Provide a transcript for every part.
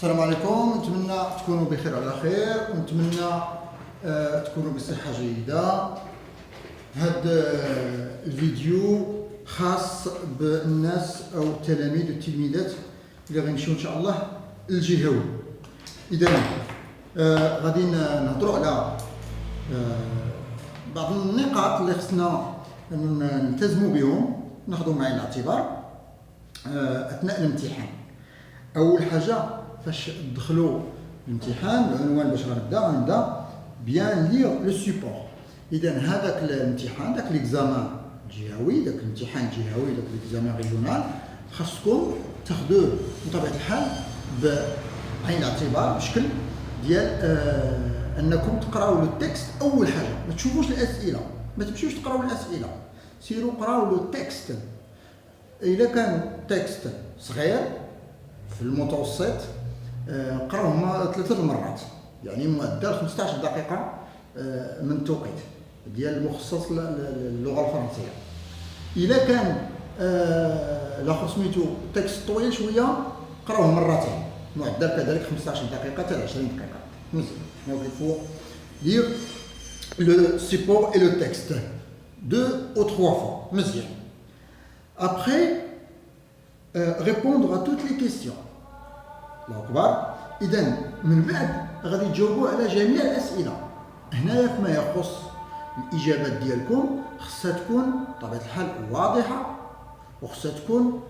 السلام عليكم. نتمنى تكونوا بخير على خير، ونتمنى تكونوا بصحة جيدة. هذا الفيديو خاص بالناس او التلاميذ والتلميذات اللي غيمشيو ان شاء الله للجهوي. اذا غادي نهضروا على بعض النقاط اللي خصنا نلتزموا بهم، ناخذوا معين الاعتبار اثناء الامتحان. اول حاجه فاش تدخلوا الامتحان، العنوان باش غنبدا بيان لير لو سيبور. اذا هذاك الامتحان، داك ليكزامان الجهوي، داك الامتحان الجهوي، داك ليكزامان ريجونال، خاصكم تاخذوه بطبيعه الحال بعين الاعتبار بشكل ديال انكم تقراو لو تكست. اول حاجه ما تشوفوش الاسئله، ما تمشيوش تقراو الاسئله، سيروا قراو لو تكست. الا كان تكست صغير في المتوسط قراوه 3 مرات، يعني معدل 15 دقيقه من التوقيت ديال المخصص للغه الفرنسيه. الا كان الاخر سميتو تكست طويل شويه قراوه مرتين، معدل كذلك 15 دقيقه حتى 20 دقيقه. مزيان. دونك il faut lire le support et le texte 2 ou 3 fois. مزيان. Après répondre à toutes les questions. الله اكبر. اذا من بعد غادي تجاوبوا على جميع الاسئله. هنايا فيما يخص الاجابات ديالكم خصها تكون بطبيعه الحال واضحه، وخصها تكون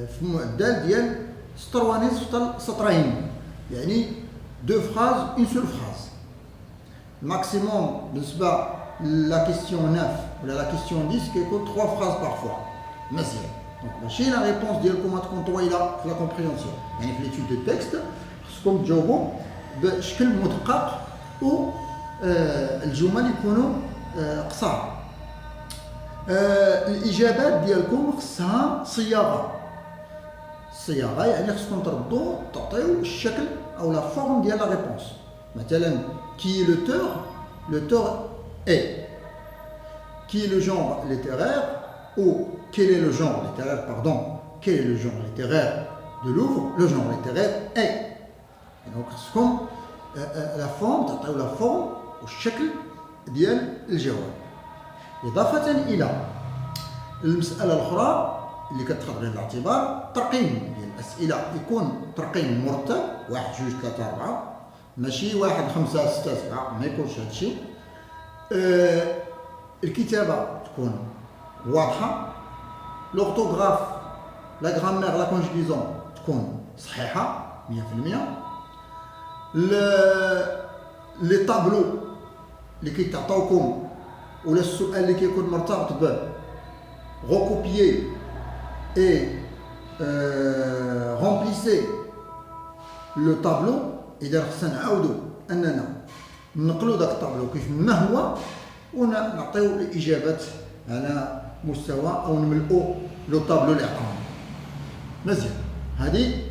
في معدل ديال سطر ونصف سطرين، يعني 2 phrases une seule phrase. الماكسيموم بالنسبه لا كيستيون 9 ولا لا كيستيون 10 كيكون 3 phrases parfois. مزيان. دونك ماشي لا ريبونس ديالكم غتكون طويله في لا كومبريونسيون، يعني في ليتود دو تكست خصكم تجاوبوا بشكل مدقق و الجمل يكونوا قصار. الاجابات ديالكم خصها صياغه. الصياغه يعني خصكم تردوا تعطيو الشكل او لا فورم ديال لا ريبونس. مثلا كي لوتور اي، كي لو جونر ليتيرير، ou quel est le genre littéraire, pardon, quel est le genre littéraire de Louvre, le genre littéraire est. Et donc, خصكم la forme تعطيو la forme والشكل ديال الجواب. إضافة إلى المسألة الأخرى اللي كتاخذ بعين الاعتبار، الترقيم ديال الأسئلة يكون ترقيم مرتب، 1 2 3 4، ماشي 1 5 6 7، ما يكونش هذا الشيء. الكتابة تكون واضحه، لورتوغراف لا غرامير لا كونجيزون تكون صحيحه 100%. لي طابلو اللي كيتعطاوكم ولا السؤال اللي كيكون مرتبط ب غوكوبيي اي رومبليسي لو طابلو. اذا خصنا نعاودوا اننا ننقلوا داك الطابلو كيف ما هو ونعطيو الاجابات على مستوى او نملؤوا لو طابلو اللي عطاونا. مزيان. هذه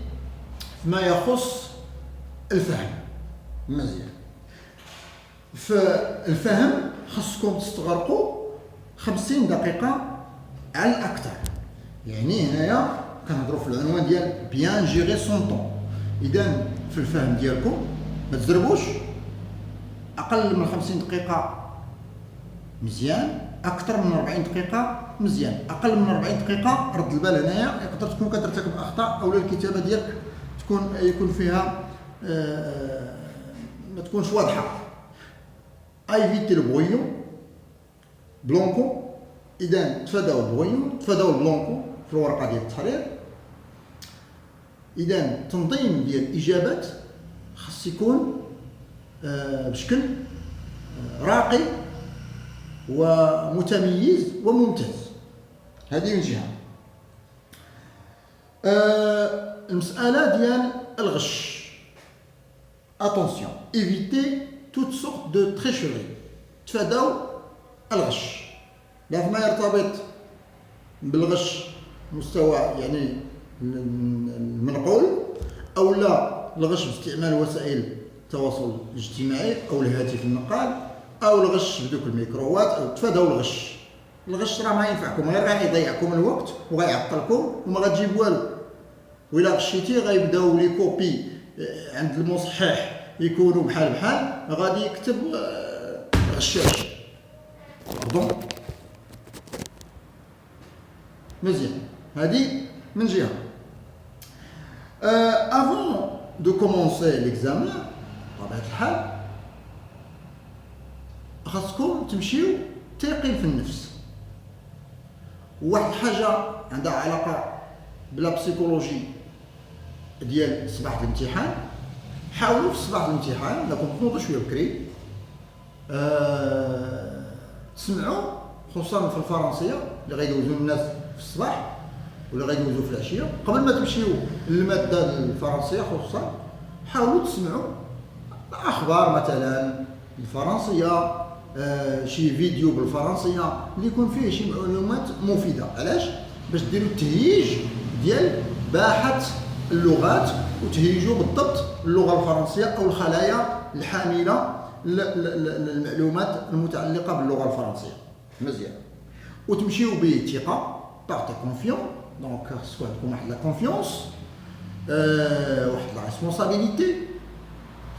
فيما يخص الفهم. مزيان. فالفهم خصكم تستغرقوا 50 دقيقه على الاكثر. يعني هنايا كنهضروا في العنوان ديال بيان جيري سون طون. اذا في الفهم ديالكم ما تزربوش، اقل من 50 دقيقه مزيان، اكثر من 40 دقيقه مزيان، اقل من 40 دقيقه رد البال. هنايا يقدر تكون كترتكب اخطاء او الكتابه ديالك يكون فيها ما تكونش واضحه. ايفيتي البغيو بلونكو. اذا تفاداو البغيو، تفاداو البلونكو في الورقه ديال التحرير. اذا التنظيم ديال الاجابات خاص يكون بشكل راقي ومتميز وممتاز. هذه من جهه. المساله ديال الغش، اتونسيون، ايفيتي توت سورت دو تريشوري، تفاداو الغش. لا فيما يرتبط بالغش مستوى يعني المنقول، او لا الغش باستعمال وسائل التواصل الاجتماعي او الهاتف النقال، او الغش بدوك الميكرووات، او تفاداو الغش. الغش راه ما ينفعكم، غير غيضيعكم الوقت وغيعطلكم وما غتجيب والو. وإلا غشيتي غيبداو لي كوبي عند المصحح يكونوا بحال غادي يكتب غشاش. باردون. مزيان. هذه من جهة. avant de commencer l'examen بطبيعة الحال خاصكم تمشيو تيقين في النفس. واحد الحاجة عندها علاقة بلا بسيكولوجي ديال صباح الامتحان، حاولوا في صباح الامتحان لكم تنوضوا شويه بكري، تسمعوا خصوصا في الفرنسيه اللي غيدوزوا الناس في الصباح ولا غيدوزوا في العشيه. قبل ما تمشيو للماده الفرنسيه خصوصا حاولوا تسمعوا اخبار مثلا الفرنسيه، شي فيديو بالفرنسيه اللي يكون فيه شي معلومات مفيده. علاش؟ باش ديروا التهييج ديال باحث اللغات وتهيجوا بالضبط اللغه الفرنسيه او الخلايا الحامله للمعلومات المتعلقه باللغه الفرنسيه. مزيان. وتمشيو بثقه بارتي كونفيون. دونك خصكم عندكم واحد لا كونفيونس، واحد لا ريسبونسابيليتي،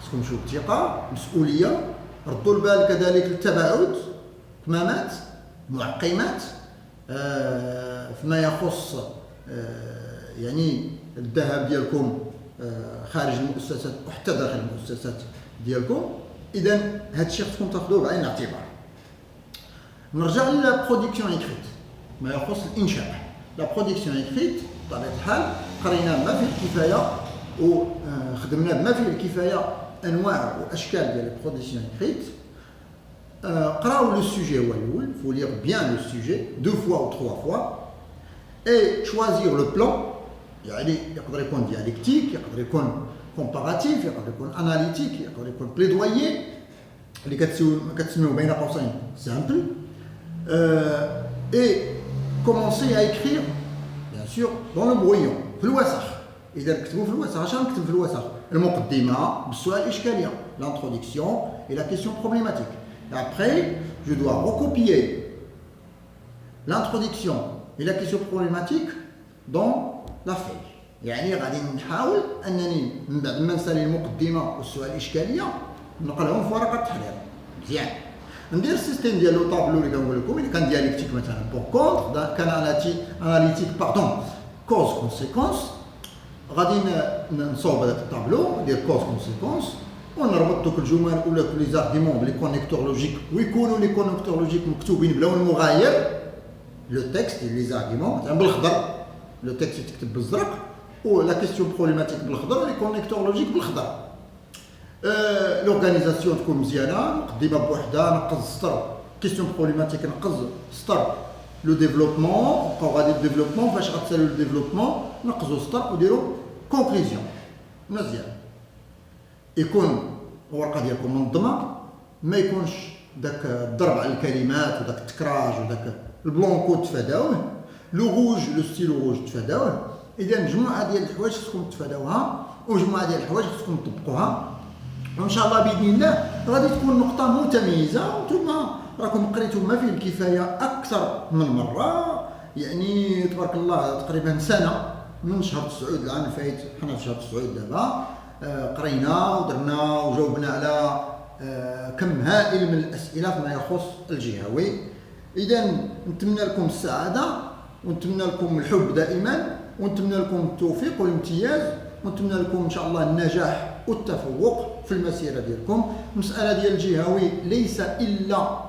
خصكم تمشيو بثقه، مسؤوليه، ردوا البال كذلك للتباعد، كمامات، معقمات فيما يخص يعني الذهاب ديالكم خارج المؤسسات وحتى داخل المؤسسات ديالكم. اذا هذا الشيء خصكم تاخذوه بعين الاعتبار. نرجع للا برودكسيون ايكريت ما يخص الانشاء. لا برودكسيون ايكريت بطبيعه الحال قرينا ما فيه الكفايه وخدمنا بما فيه الكفايه انواع واشكال ديال البرودكسيون ايكريت. قراو لو سوجي هو الاول، فو لير بيان لو سوجي دو فوا او تخوا فوا اي شوازير لو بلان. يعني يقدر يكون ديالكتيك، يقدر يكون كومباراتيف، يقدر يكون اناليتيك، يقدر يكون بليدويي اللي كتسميو بين قوسين سامبل. اي كومونسي ا ايكرير بيان سور دون لو برويون في الوسخ. اذا كتبوا في الوسخ اش غنكتب في الوسخ؟ المقدمه بالسؤال الاشكاليه، l'introduction et la question problématique. Et après je dois recopier l'introduction et la question problématique dans لا فاي. يعني غادي نحاول انني من بعد ما نسالي المقدمه والسؤال الاشكاليه نقلهم في ورقه التحرير. مزيان. ندير السيستيم ديال لو طابلو اللي كنقول لكم. الا كان ديالكتيك مثلا بور كونتر، كان اناليتيك باردون كوز كونسيكونس، غادي نصوب هذاك الطابلو ندير كوز كونسيكونس ونربط دوك الجمل ولا كل لي زارغيمون بلي كونيكتور لوجيك ويكونوا لي كونيكتور لوجيك مكتوبين بلون مغاير. لو تكست لي زارغيمون مثلا بالخضر، لو تكست تكتب بالزرق ولا كيستيون بروبليماتيك بالخضر، لي كونيكتور لوجيك بالخضر. لورغانيزاسيون تكون مزيانه، مقدمه بوحدها، نقص سطر، كيستيون بروبليماتيك نقص سطر. لو ديفلوبمون بقاو غادي الديفلوبمون، فاش غتسالوا الديفلوبمون نقصوا سطر وديروا كونكلوزيون. مزيان. يكون الورقه ديالكم منظمه، ما يكونش داك الضرب على الكلمات وداك التكراج وداك البلونكو تفاداوه، لو روج لو ستيلو روج تفاداوه. اذا مجموعه ديال الحوايج خصكم تفاداوها ومجموعه ديال الحوايج خصكم تطبقوها، وان شاء الله باذن الله غادي تكون نقطه متميزه. وانتم راكم قريتوا ما فيه الكفايه اكثر من مره، يعني تبارك الله تقريبا سنه من شهر 9 العام الفايت. حنا في شهر 9 دابا قرينا ودرنا وجاوبنا على كم هائل من الاسئله فيما يخص الجهوي. اذا نتمنى لكم السعاده ونتمنى لكم الحب دائما ونتمنى لكم التوفيق والامتياز ونتمنى لكم ان شاء الله النجاح والتفوق في المسيره ديالكم. المساله ديال الجهوي ليس الا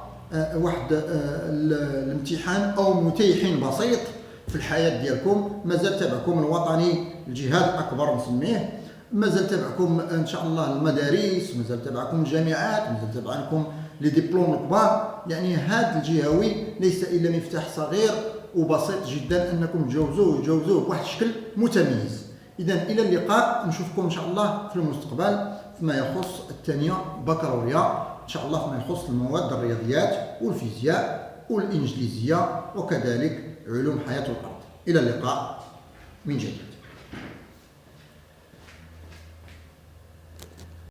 واحد الامتحان او متيحن بسيط في الحياه ديالكم. مازال تبعكم الوطني الجهاد الاكبر نسميه، مازال تبعكم ان شاء الله المدارس، مازال تبعكم الجامعات، مازال تبعكم لي ديبلوم الكبار. يعني هذا الجهوي ليس الا مفتاح صغير وبسيط جدا انكم تجاوزوه بواحد الشكل متميز. اذا الى اللقاء، نشوفكم ان شاء الله في المستقبل فيما يخص الثانيه بكالوريا ان شاء الله، فيما يخص المواد الرياضيات والفيزياء والانجليزيه وكذلك علوم حياه الارض. الى اللقاء من جديد.